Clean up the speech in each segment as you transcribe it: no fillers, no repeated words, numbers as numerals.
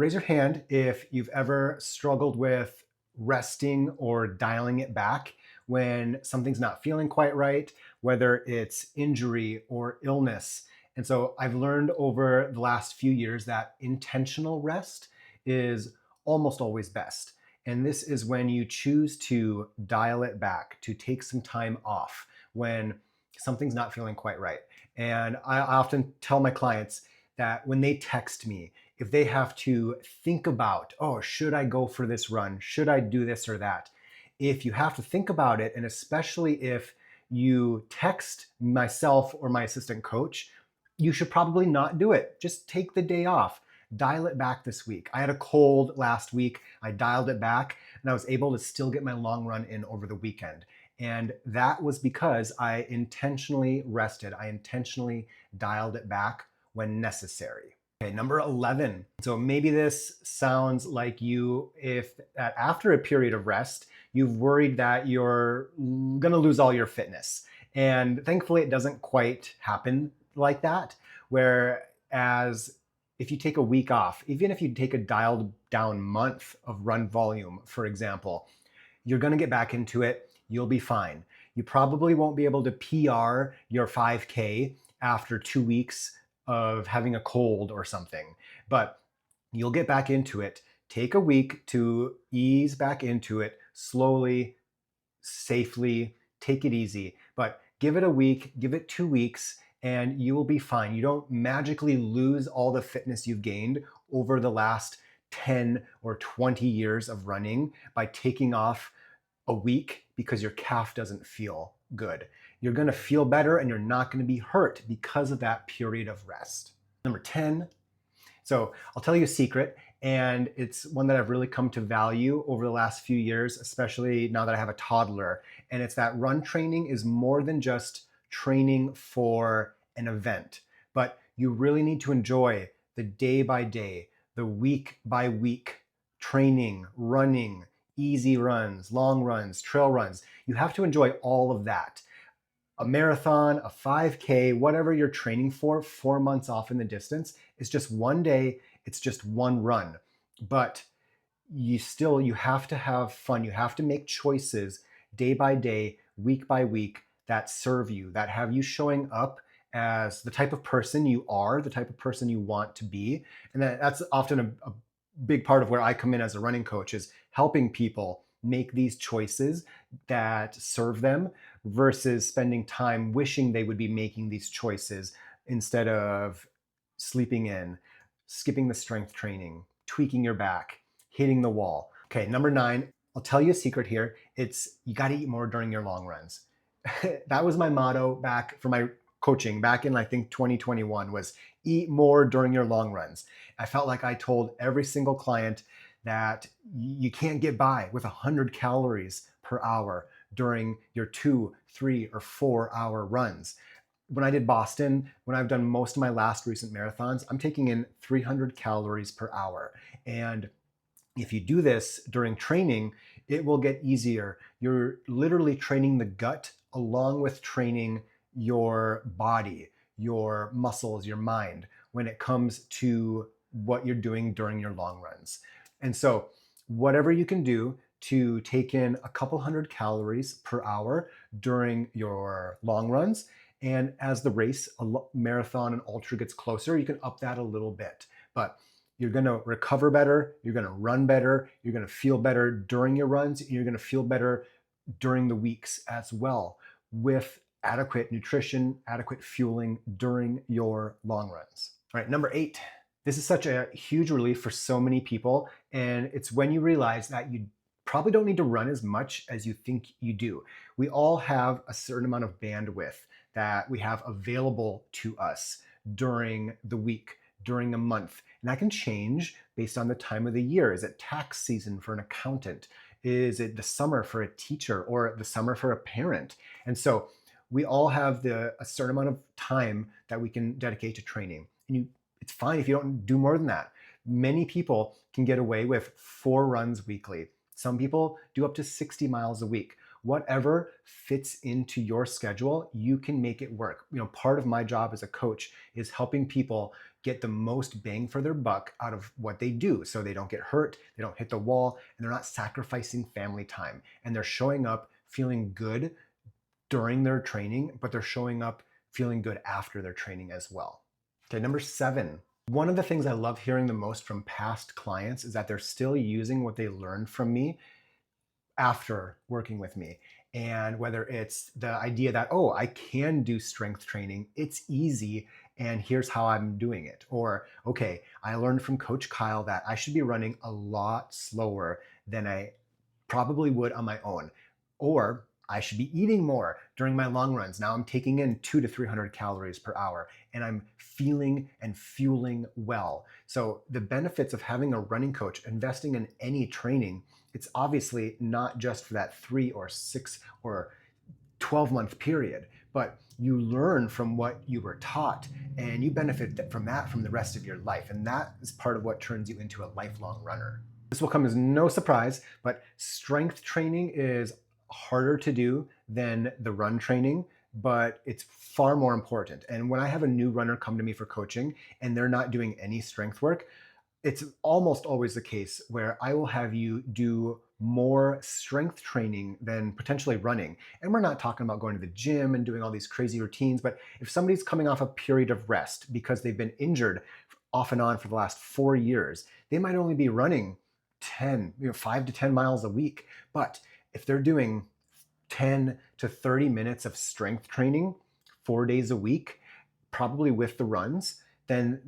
Raise your hand if you've ever struggled with resting or dialing it back when something's not feeling quite right, whether it's injury or illness. And so I've learned over the last few years that intentional rest is almost always best. And this is when you choose to dial it back, to take some time off when something's not feeling quite right. And I often tell my clients that when they text me, if they have to think about, oh, should I go for this run? Should I do this or that? If you have to think about it, and especially if you text myself or my assistant coach, you should probably not do it. Just take the day off. Dial it back this week. I had a cold last week. I dialed it back and I was able to still get my long run in over the weekend. And that was because I intentionally rested. I intentionally dialed it back when necessary. Okay, number 11. So maybe this sounds like you, if after a period of rest, you've worried that you're going to lose all your fitness. And thankfully, it doesn't quite happen like that. Whereas if you take a week off, even if you take a dialed down month of run volume, for example, you're going to get back into it. You'll be fine. You probably won't be able to PR your 5K after 2 weeks of having a cold or something, but you'll get back into it. Take a week to ease back into it slowly, safely, take it easy, but give it a week, give it 2 weeks, and you will be fine. You don't magically lose all the fitness you've gained over the last 10 or 20 years of running by taking off a week because your calf doesn't feel good. You're going to feel better and you're not going to be hurt because of that period of rest. Number 10. So I'll tell you a secret, and it's one that I've really come to value over the last few years, especially now that I have a toddler. And it's that run training is more than just training for an event, but you really need to enjoy the day by day, the week by week training, running, easy runs, long runs, trail runs. You have to enjoy all of that. A marathon, a 5K, whatever you're training for, 4 months off in the distance, it's just one day, it's just one run. But you have to have fun. You have to make choices day by day, week by week that serve you, that have you showing up as the type of person you are, the type of person you want to be. And that's often a big part of where I come in as a running coach, is helping people make these choices that serve them versus spending time wishing they would be making these choices instead of sleeping in, skipping the strength training, tweaking your back, hitting the wall. Okay, number 9, I'll tell you a secret here. It's you got to eat more during your long runs. That was my motto back for my coaching back in, I think, 2021, was eat more during your long runs. I felt like I told every single client that you can't get by with 100 calories per hour during your 2, 3, or 4 hour runs. When I did Boston, when I've done most of my last recent marathons, I'm taking in 300 calories per hour. And if you do this during training, it will get easier. You're literally training the gut along with training your body, your muscles, your mind when it comes to what you're doing during your long runs. And so, whatever you can do to take in a couple hundred calories per hour during your long runs, and as the race, marathon and ultra gets closer, you can up that a little bit. But you're going to recover better, you're going to run better, you're going to feel better during your runs, and you're going to feel better during the weeks as well, with adequate nutrition, adequate fueling during your long runs. All right, number 8. This is such a huge relief for so many people, and it's when you realize that you probably don't need to run as much as you think you do. We all have a certain amount of bandwidth that we have available to us during the week, during a month. And that can change based on the time of the year. Is it tax season for an accountant? Is it the summer for a teacher, or the summer for a parent? And so we all have a certain amount of time that we can dedicate to training. And it's fine if you don't do more than that. Many people can get away with 4 runs weekly. Some people do up to 60 miles a week. Whatever fits into your schedule, you can make it work. Part of my job as a coach is helping people get the most bang for their buck out of what they do. So they don't get hurt, they don't hit the wall, and they're not sacrificing family time. And they're showing up feeling good during their training, but they're showing up feeling good after their training as well. Okay, number 7. One of the things I love hearing the most from past clients is that they're still using what they learned from me after working with me. And whether it's the idea that, oh, I can do strength training, it's easy, and here's how I'm doing it. Or, okay, I learned from Coach Kyle that I should be running a lot slower than I probably would on my own. Or I should be eating more during my long runs. Now I'm taking in 200 to 300 calories per hour and I'm feeling and fueling well. So the benefits of having a running coach, investing in any training, it's obviously not just for that 3 or 6 or 12-month period, but you learn from what you were taught and you benefit from that from the rest of your life. And that is part of what turns you into a lifelong runner. This will come as no surprise, but strength training is harder to do than the run training, but it's far more important. And when I have a new runner come to me for coaching and they're not doing any strength work, it's almost always the case where I will have you do more strength training than potentially running. And we're not talking about going to the gym and doing all these crazy routines, but if somebody's coming off a period of rest because they've been injured off and on for the last 4 years, they might only be running 5 to 10 miles a week. But if they're doing 10 to 30 minutes of strength training 4 days a week, probably with the runs, then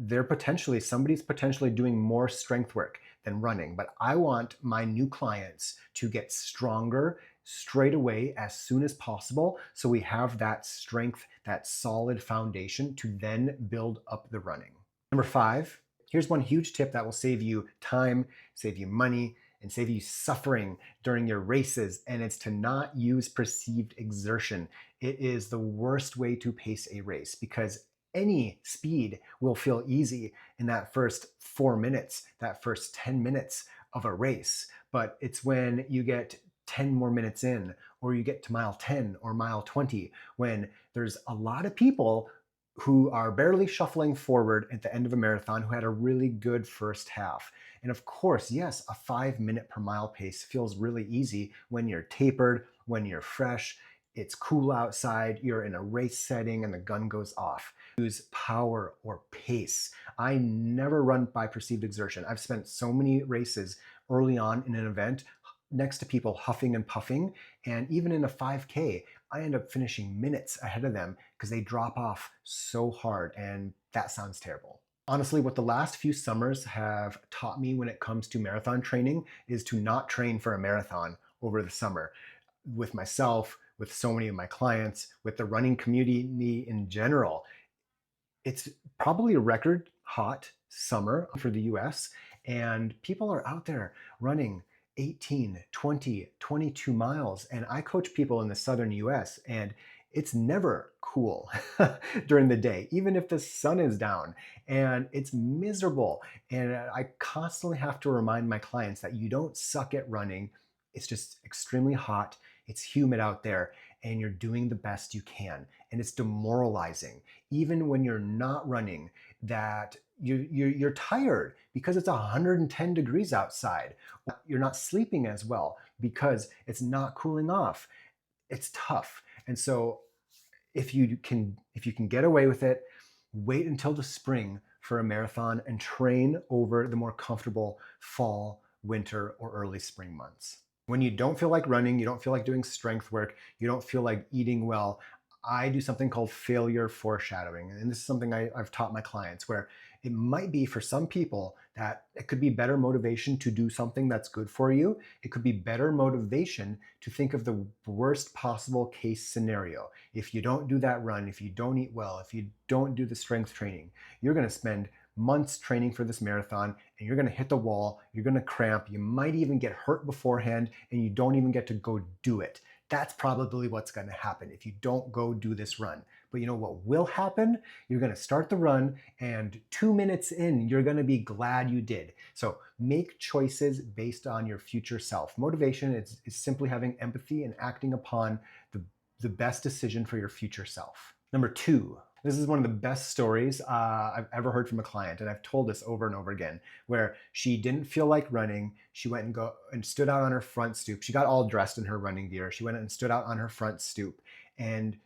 somebody's potentially doing more strength work than running. But I want my new clients to get stronger straight away as soon as possible, so we have that strength, that solid foundation to then build up the running. Number 5, here's one huge tip that will save you time, save you money, and save you suffering during your races, and it's to not use perceived exertion. It is the worst way to pace a race because any speed will feel easy in that first 4 minutes, that first 10 minutes of a race. But it's when you get 10 more minutes in, or you get to mile 10 or mile 20, when there's a lot of people who are barely shuffling forward at the end of a marathon who had a really good first half. And of course, yes, a 5 minute per mile pace feels really easy when you're tapered, when you're fresh, it's cool outside, you're in a race setting and the gun goes off. Use power or pace. I never run by perceived exertion. I've spent so many races early on in an event next to people huffing and puffing, and even in a 5K, I end up finishing minutes ahead of them because they drop off so hard, and that sounds terrible. Honestly, what the last few summers have taught me when it comes to marathon training is to not train for a marathon over the summer. With myself, with so many of my clients, with the running community in general, it's probably a record hot summer for the US, and people are out there running 18, 20, 22 miles. And I coach people in the southern US, and it's never cool during the day, even if the sun is down, and it's miserable. And I constantly have to remind my clients that you don't suck at running. It's just extremely hot. It's humid out there, and you're doing the best you can. And it's demoralizing, even when you're not running, that you're tired because it's 110 degrees outside. You're not sleeping as well because it's not cooling off. It's tough. And so if you can get away with it, wait until the spring for a marathon and train over the more comfortable fall, winter, or early spring months. When you don't feel like running, you don't feel like doing strength work, you don't feel like eating well, I do something called failure foreshadowing. And this is something I've taught my clients, where it might be for some people that it could be better motivation to do something that's good for you. It could be better motivation to think of the worst possible case scenario. If you don't do that run, if you don't eat well, if you don't do the strength training, you're going to spend months training for this marathon and you're going to hit the wall, you're going to cramp, you might even get hurt beforehand, and you don't even get to go do it. That's probably what's going to happen if you don't go do this run. But you know what will happen? You're going to start the run, and 2 minutes in, you're going to be glad you did. So make choices based on your future self. Motivation is simply having empathy and acting upon the best decision for your future self. Number 2, This is one of the best stories I've ever heard from a client, and I've told this over and over again. Where she didn't feel like running, she went and stood out on her front stoop. She got all dressed in her running gear. She went and stood out on her front stoop, and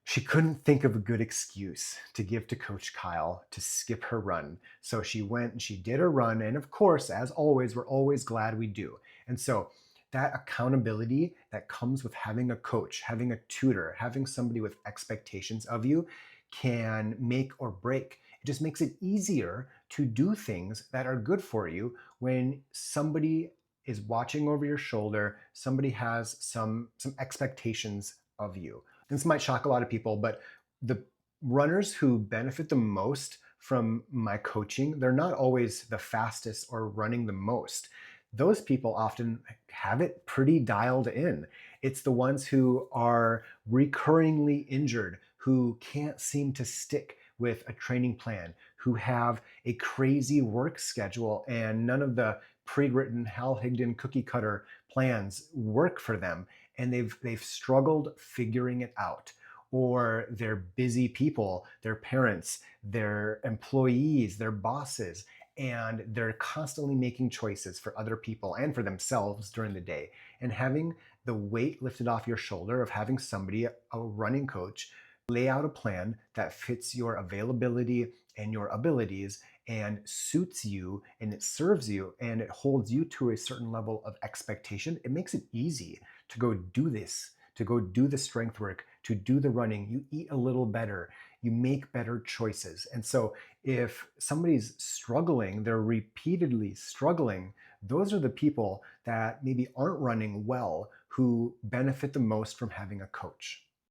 she couldn't think of a good excuse to give to Coach Kyle to skip her run. So she went and she did her run. And of course, as always, we're always glad we do. And so that accountability that comes with having a coach, having a tutor, having somebody with expectations of you can make or break. It just makes it easier to do things that are good for you when somebody is watching over your shoulder, somebody has some expectations of you. This might shock a lot of people, but the runners who benefit the most from my coaching, they're not always the fastest or running the most. Those people often have it pretty dialed in. It's the ones who are recurringly injured, who can't seem to stick with a training plan, who have a crazy work schedule, and none of the pre-written Hal Higdon cookie cutter plans work for them, and they've struggled figuring it out. Or they're busy people, their parents, their employees, their bosses, and they're constantly making choices for other people and for themselves during the day. And having the weight lifted off your shoulder of having somebody, a running coach, lay out a plan that fits your availability and your abilities and suits you, and it serves you, and it holds you to a certain level of expectation, it makes it easy to go do this, to go do the strength work, to do the running. You eat a little better, you make better choices. And so if somebody's struggling, they're repeatedly struggling, those are the people that maybe aren't running well who benefit the most from having a coach.